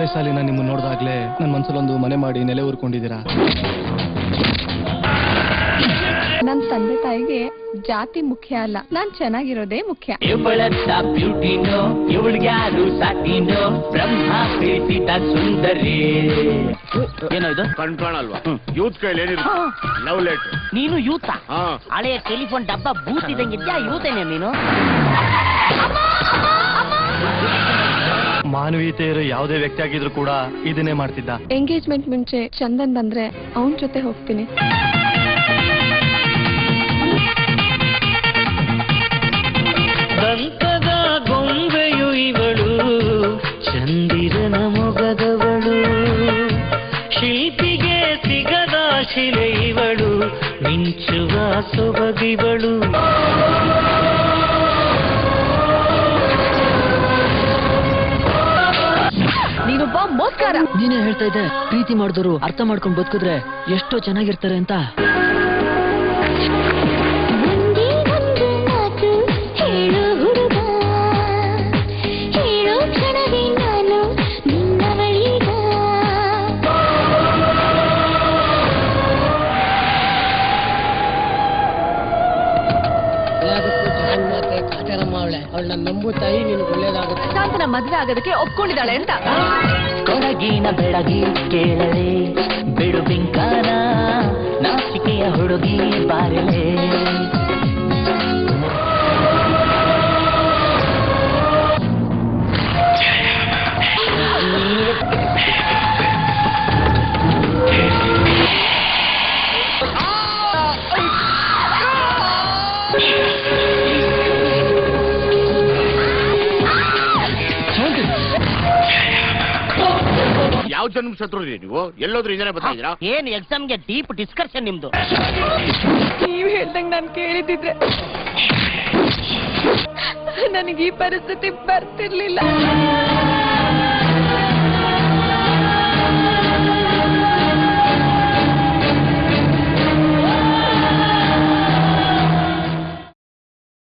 ವಯಸ್ಸಲ್ಲಿ ನಾನು ನಿಮ್ಮನ್ನು ನೋಡಿದಾಗ್ಲೇ ನನ್ನ ಮನಸ್ಸಲ್ಲೊಂದು ಮನೆ ಮಾಡಿ ನೆಲೆ ಊರ್ಕೊಂಡಿದ್ದೀರಾ. ನನ್ನ ತಂದೆ ತಾಯಿಗೆ ಜಾತಿ ಮುಖ್ಯ ಅಲ್ಲ, ನಾನ್ ಚೆನ್ನಾಗಿರೋದೇ ಮುಖ್ಯ. ಬ್ಯೂಟಿನೋ ಇವಳಿಗ್ಯಾರು ಸಾಟಿನೋ ಬ್ರಹ್ಮ ಪ್ರೀತಿತ ಸುಂದರಿ. ಏನೋ ಇದು ಕಣ್ಕಾಣಲ್ವಾ? ಯೂತ್ ಕೈಲಿ ಏನಿರುತ್ತೆ? Love letter. ನೀನು ಯೂತ? ಹಳೆಯ ಟೆಲಿಫೋನ್ ಡಬ್ಬ ಬೂತ್ ಇದ್ದಂಗಿದ್ಯಾ? ಯೂತೇನೆ ನೀನು? ಮಾನವೀಯತೆ ಇರೋ ಯಾವುದೇ ವ್ಯಕ್ತಿ ಆಗಿದ್ರು ಕೂಡ ಇದನ್ನೇ ಮಾಡ್ತಿದ್ದ. ಎಂಗೇಜ್ಮೆಂಟ್ ಮುಂಚೆ ಚಂದನ್ ಬಂದ್ರೆ ಅವನ್ ಜೊತೆ ಹೋಗ್ತೀನಿ. ದಂತದ ಗೊಂಬೆಯು ಇವಳು, ಚಂದಿರನ ಮೊಗದವಳು, ಶಿಲ್ಪಿಗೆ ಸಿಗದ ಶಿಲೆ ಇವಳು, ಮಿಂಚುವ ಸೊಬಗಿವಳು. ನೀನೊಬ್ಬ ಮೋಸ್ಕಾರ. ನೀನೇ ಹೇಳ್ತಾ ಇದ್ದೆ ಪ್ರೀತಿ ಮಾಡಿದವರು ಅರ್ಥ ಮಾಡ್ಕೊಂಡು ಬದುಕಿದ್ರೆ ಎಷ್ಟೋ ಚೆನ್ನಾಗಿರ್ತಾರೆ ಅಂತ. ಅವಳನ್ನ ನಂಬು ತಾಯಿ, ನಿನಗೆ ಒಳ್ಳೇದಾಗುತ್ತೆ. ಶಾಂತನ ಮದ್ವೆ ಆಗೋದಕ್ಕೆ ಒಪ್ಕೊಂಡಿದ್ದಾಳೆ ಅಂತ. ಕೊಡಗಿನ ಬೆಳಗಿ ಕೇಳಲೆ ಬಿಡು ಬಿಂಕಾನ, ನಾಚಿಕೆಯ ಹುಡುಗಿ ಬಾರಲೆ. ಯಾವ ಜನ್ಮ ಶತ್ರು ನೀವು? ಎಲ್ಲೋದ್ರೂ ಇಂಜನೆ ಬರ್ತಾ ಏನ್ ಎಕ್ಸಾಮ್ಗೆ ಡೀಪ್ ಡಿಸ್ಕಷನ್ ನಿಮ್ದು? ನೀವ್ ಹೇಳ್ದಂಗ್ ನಾನ್ ಕೇಳಿದಿದ್ರೆ ನನಗೆ ಈ ಪರಿಸ್ಥಿತಿ ಬರ್ತಿರ್ಲಿಲ್ಲ.